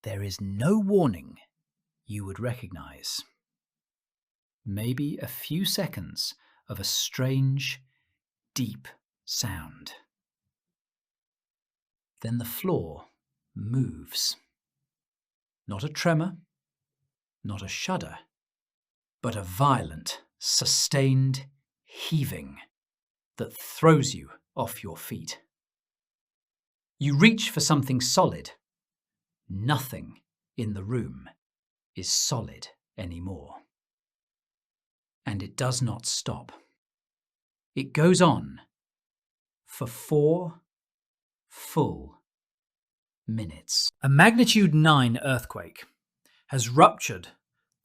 there is no warning you would recognize. Maybe a few seconds of a strange, deep sound. Then the floor moves. Not a tremor, not a shudder, but a violent, sustained heaving that throws you off your feet. You reach for something solid. Nothing in the room is solid anymore. And it does not stop. It goes on for 4 full minutes. A magnitude 9 earthquake has ruptured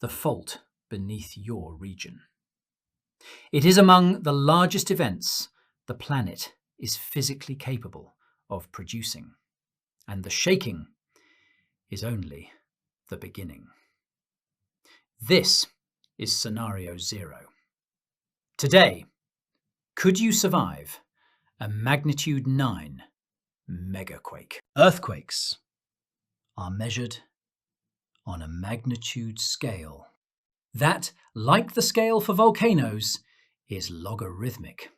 the fault beneath your region. It is among the largest events the planet is physically capable of producing, and the shaking is only the beginning. This is scenario 0. Today, could you survive a magnitude 9 megaquake? Earthquakes are measured on a magnitude scale that, like the scale for volcanoes, is logarithmic.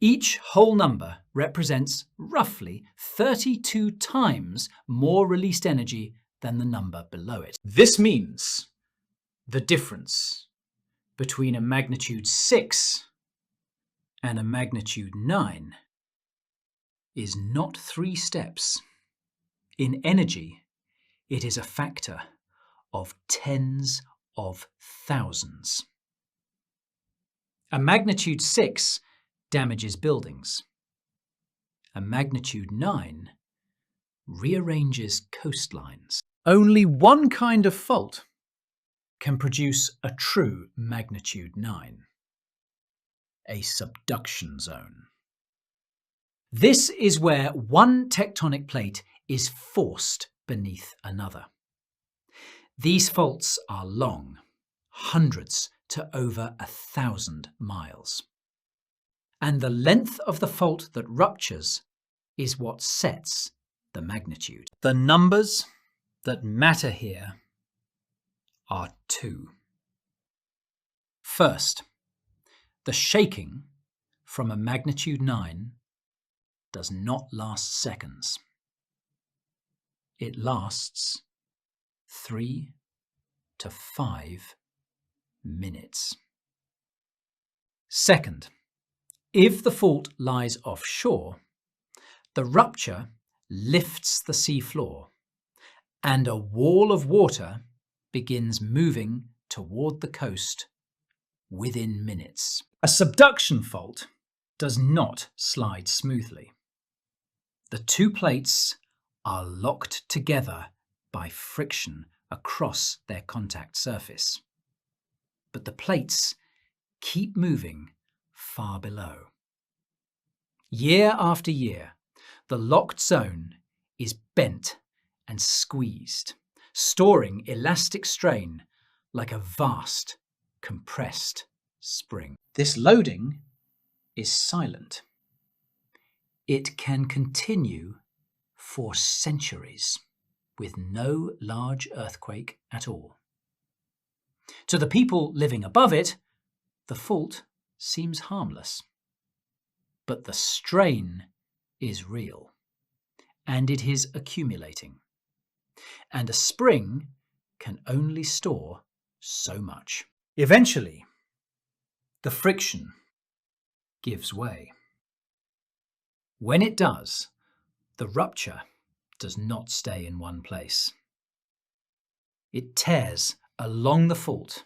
Each whole number represents roughly 32 times more released energy than the number below it. This means the difference between a magnitude 6 and a magnitude 9 is not 3 steps. In energy, it is a factor of tens of thousands. A magnitude 6 damages buildings. A magnitude 9 rearranges coastlines. Only one kind of fault can produce a true magnitude 9. A subduction zone. This is where one tectonic plate is forced beneath another. These faults are long, hundreds to over 1,000 miles. And the length of the fault that ruptures is what sets the magnitude. The numbers that matter here are 2. First, the shaking from a magnitude 9 does not last seconds. It lasts 3 to 5 minutes. Second, if the fault lies offshore, the rupture lifts the seafloor and a wall of water begins moving toward the coast within minutes. A subduction fault does not slide smoothly. The 2 plates are locked together by friction across their contact surface. But the plates keep moving far below. Year after year, the locked zone is bent and squeezed, storing elastic strain like a vast, compressed spring. This loading is silent. It can continue for centuries with no large earthquake at all. To the people living above it, the fault seems harmless. But the strain is real, and it is accumulating. And a spring can only store so much. Eventually, the friction gives way. When it does, the rupture does not stay in one place. It tears along the fault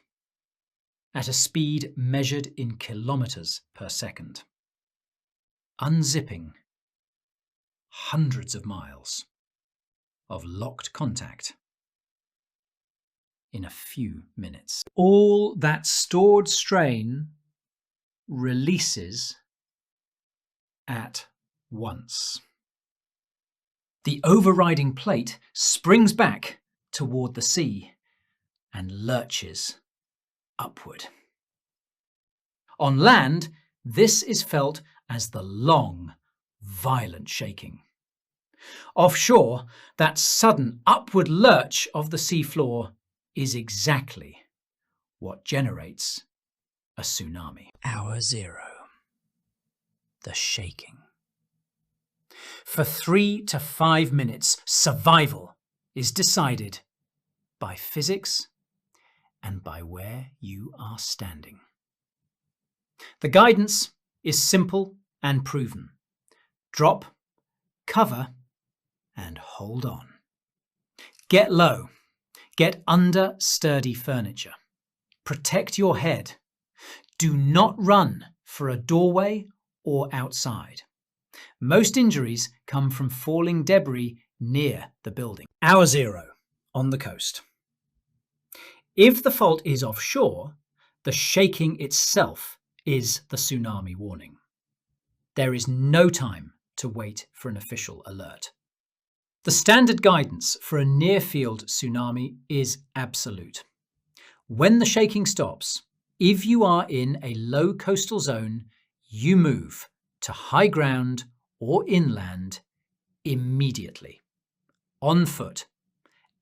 at a speed measured in kilometers per second, unzipping hundreds of miles of locked contact in a few minutes. All that stored strain releases at once. The overriding plate springs back toward the sea and lurches upward. On land, this is felt as the long, violent shaking. Offshore, that sudden upward lurch of the seafloor is exactly what generates a tsunami. Hour 0. The shaking. For 3 to 5 minutes, survival is decided by physics and by where you are standing. The guidance is simple and proven. Drop, cover, and hold on. Get low. Get under sturdy furniture. Protect your head. Do not run for a doorway or outside. Most injuries come from falling debris near the building. Hour 0 on the coast. If the fault is offshore, the shaking itself is the tsunami warning. There is no time to wait for an official alert. The standard guidance for a near-field tsunami is absolute. When the shaking stops, if you are in a low coastal zone, you move to high ground or inland immediately, on foot,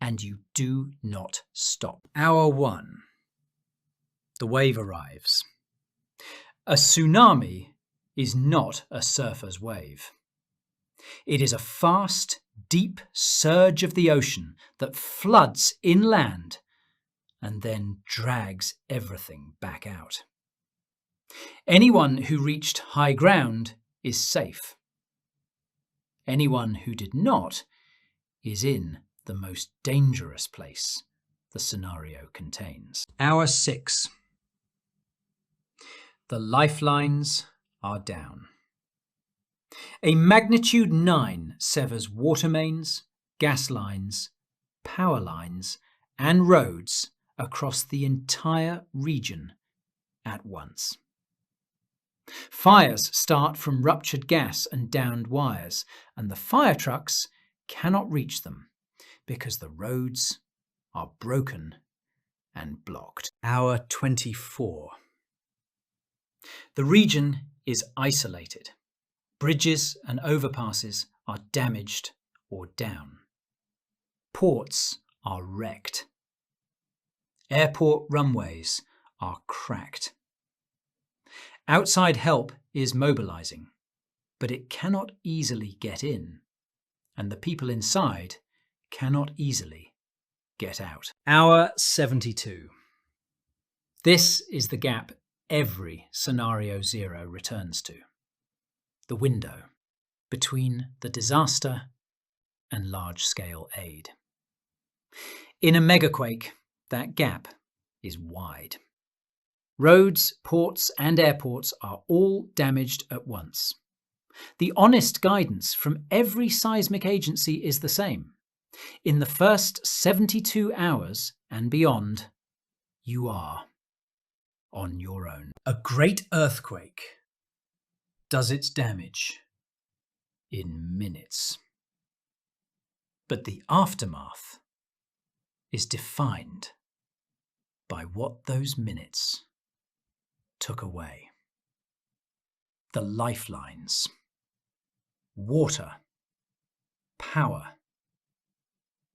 and you do not stop. Hour 1. The wave arrives. A tsunami is not a surfer's wave. It is a fast, deep surge of the ocean that floods inland and then drags everything back out. Anyone who reached high ground is safe. Anyone who did not is in the most dangerous place the scenario contains. Hour 6. The lifelines are down. A magnitude 9 severs water mains, gas lines, power lines, and roads across the entire region at once. Fires start from ruptured gas and downed wires, and the fire trucks cannot reach them because the roads are broken and blocked. Hour 24. The region is isolated. Bridges and overpasses are damaged or down. Ports are wrecked. Airport runways are cracked. Outside help is mobilizing, but it cannot easily get in, and the people inside cannot easily get out. Hour 72. This is the gap every Scenario 0 returns to. The window between the disaster and large-scale aid. In a megaquake, that gap is wide. Roads, ports, and airports are all damaged at once. The honest guidance from every seismic agency is the same. In the first 72 hours and beyond, you are on your own. A great earthquake does its damage in minutes. But the aftermath is defined by what those minutes took away. The lifelines. Water. Power.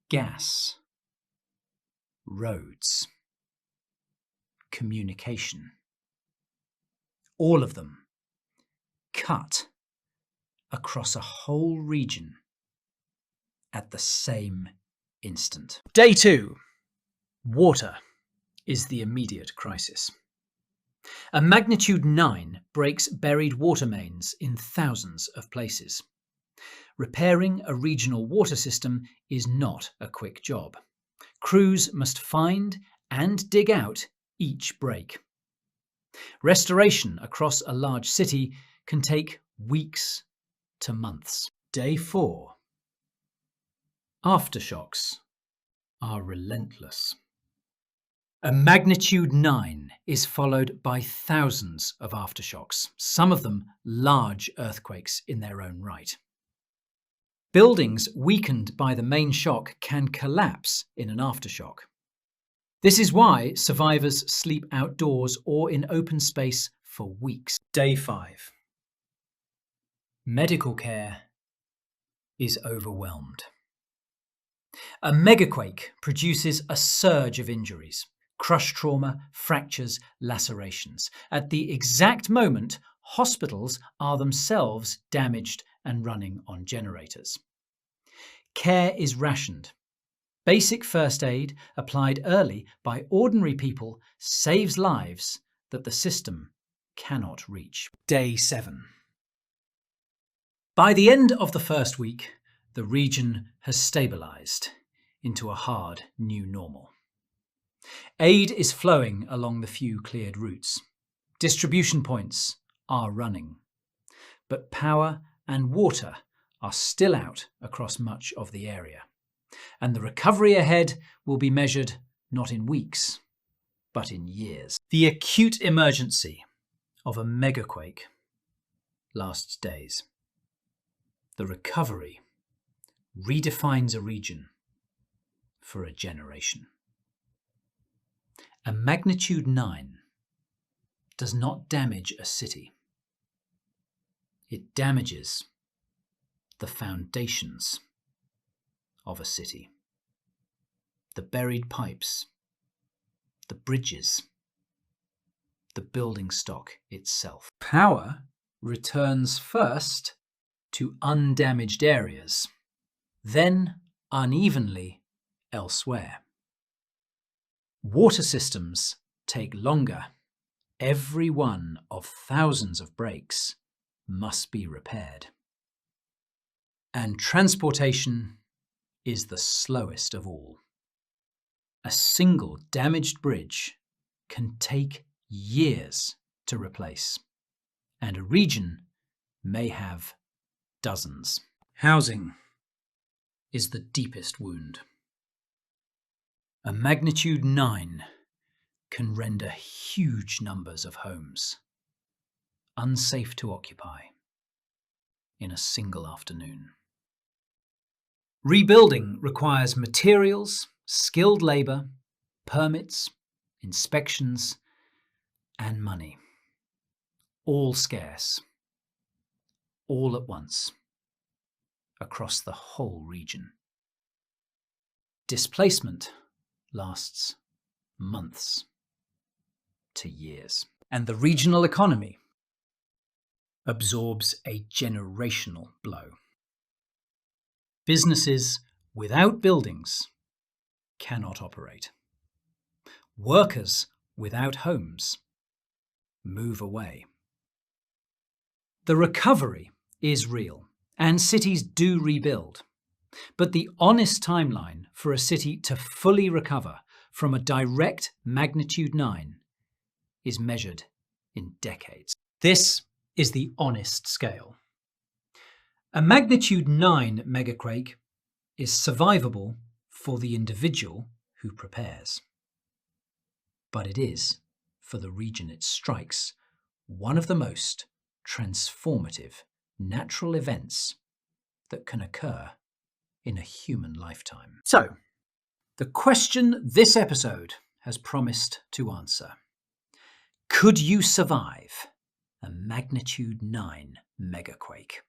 Gas. Roads. Communication. All of them cut across a whole region at the same instant. Day 2. Water is the immediate crisis. A magnitude 9 breaks buried water mains in thousands of places. Repairing a regional water system is not a quick job. Crews must find and dig out each break. Restoration across a large city can take weeks to months. Day 4. Aftershocks are relentless. A magnitude 9 is followed by thousands of aftershocks, some of them large earthquakes in their own right. Buildings weakened by the main shock can collapse in an aftershock. This is why survivors sleep outdoors or in open space for weeks. Day 5. Medical care is overwhelmed. A megaquake produces a surge of injuries, crush trauma, fractures, lacerations. At the exact moment, hospitals are themselves damaged and running on generators. Care is rationed. Basic first aid applied early by ordinary people saves lives that the system cannot reach. Day 7. By the end of the first week, the region has stabilised into a hard new normal. Aid is flowing along the few cleared routes. Distribution points are running. But power and water are still out across much of the area. And the recovery ahead will be measured not in weeks, but in years. The acute emergency of a megaquake lasts days. The recovery redefines a region for a generation. A magnitude 9 does not damage a city. It damages the foundations of a city. The buried pipes, the bridges, the building stock itself. Power returns first to undamaged areas, then unevenly elsewhere. Water systems take longer. Every one of thousands of breaks must be repaired. And transportation is the slowest of all. A single damaged bridge can take years to replace, and a region may have dozens. Housing is the deepest wound. A magnitude 9 can render huge numbers of homes unsafe to occupy in a single afternoon. Rebuilding requires materials, skilled labour, permits, inspections, and money. All scarce, all at once, across the whole region. Displacement lasts months to years. And the regional economy absorbs a generational blow. Businesses without buildings cannot operate. Workers without homes move away. The recovery is real, and cities do rebuild. But the honest timeline for a city to fully recover from a direct magnitude 9 is measured in decades. This is the honest scale. A magnitude 9 megaquake is survivable for the individual who prepares. But it is, for the region it strikes, one of the most transformative natural events that can occur in a human lifetime. So, the question this episode has promised to answer: could you survive a magnitude 9 megaquake?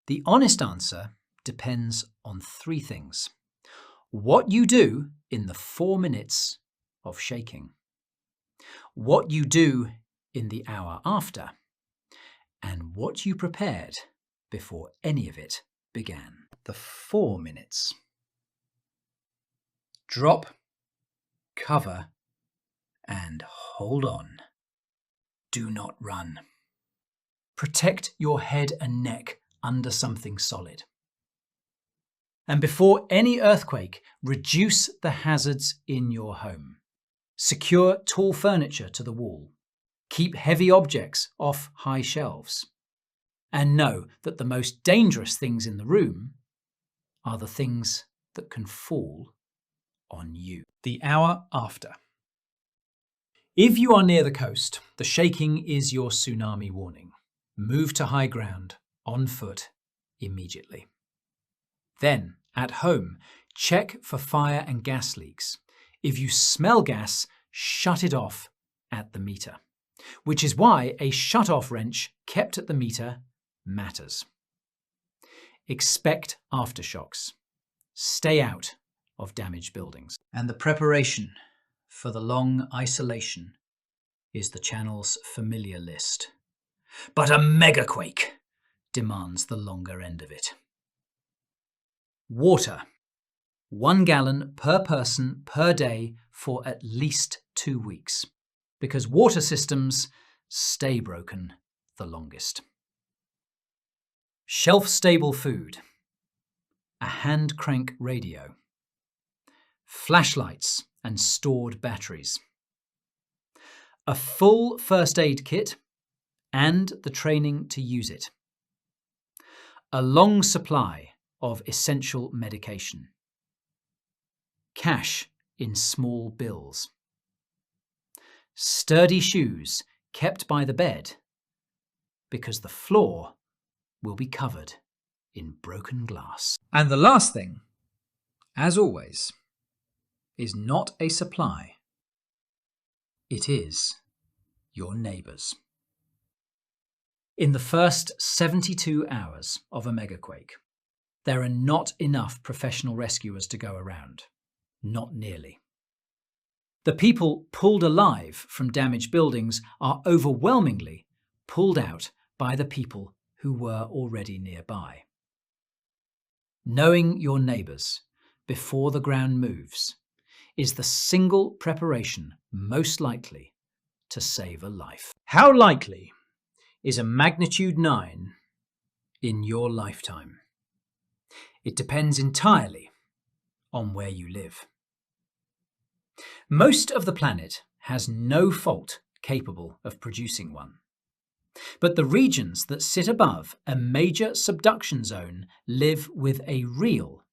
The honest answer depends on 3 things: what you do in the 4 minutes of shaking, what you do in the hour after, and what you prepared before any of it began. The 4 minutes. Drop, cover, and hold on. Do not run. Protect your head and neck under something solid. And before any earthquake, reduce the hazards in your home. Secure tall furniture to the wall. Keep heavy objects off high shelves. And know that the most dangerous things in the room are the things that can fall on you. The hour after. If you are near the coast, the shaking is your tsunami warning. Move to high ground, on foot, immediately. Then, at home, check for fire and gas leaks. If you smell gas, shut it off at the meter, which is why a shut-off wrench kept at the meter matters. Expect aftershocks. Stay out of damaged buildings. And the preparation for the long isolation is the channel's familiar list. But a megaquake demands the longer end of it. Water. 1 gallon per person per day for at least 2 weeks, because water systems stay broken the longest. Shelf-stable food. A hand crank radio. Flashlights and stored batteries. A full first aid kit and the training to use it. A long supply of essential medication. Cash in small bills. Sturdy shoes kept by the bed, because the floor will be covered in broken glass. And the last thing, as always, is not a supply. It is your neighbours. In the first 72 hours of a megaquake, there are not enough professional rescuers to go around. Not nearly. The people pulled alive from damaged buildings are overwhelmingly pulled out by the people who were already nearby. Knowing your neighbours before the ground moves is the single preparation most likely to save a life. How likely is a magnitude 9 in your lifetime? It depends entirely on where you live. Most of the planet has no fault capable of producing one. But the regions that sit above a major subduction zone live with a real,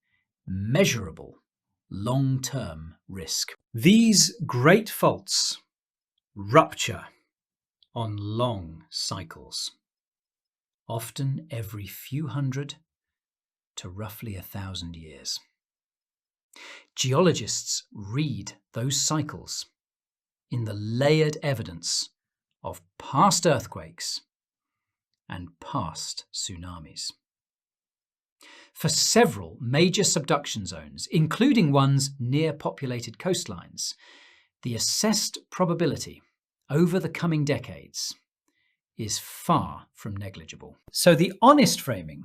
measurable, long-term risk. These great faults rupture on long cycles, often every few hundred to roughly 1,000 years. Geologists read those cycles in the layered evidence of past earthquakes and past tsunamis. For several major subduction zones, including ones near populated coastlines, the assessed probability over the coming decades is far from negligible. So the honest framing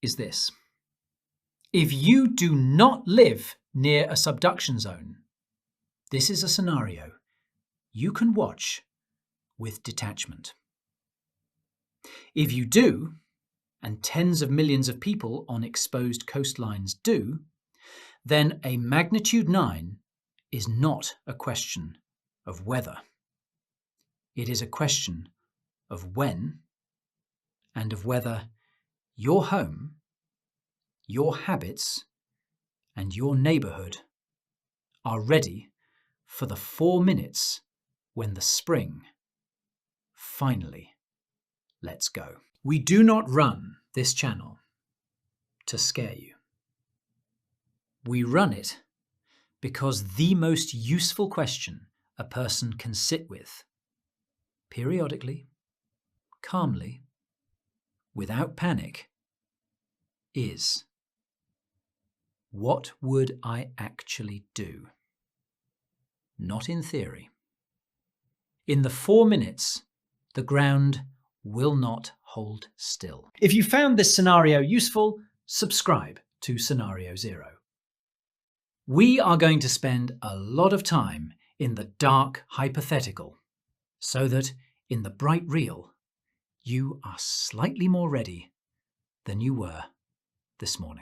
is this. If you do not live near a subduction zone, this is a scenario you can watch with detachment. If you do, and tens of millions of people on exposed coastlines do, then a magnitude 9 is not a question of whether. It is a question of when and of whether your home, your habits, and your neighbourhood are ready for the 4 minutes when the spring finally lets go. We do not run this channel to scare you. We run it because the most useful question a person can sit with, periodically, calmly, without panic, is, what would I actually do? Not in theory. In the 4 minutes, the ground will not hold still. If you found this scenario useful, subscribe to Scenario Zero. We are going to spend a lot of time in the dark hypothetical, so that in the bright real, you are slightly more ready than you were this morning.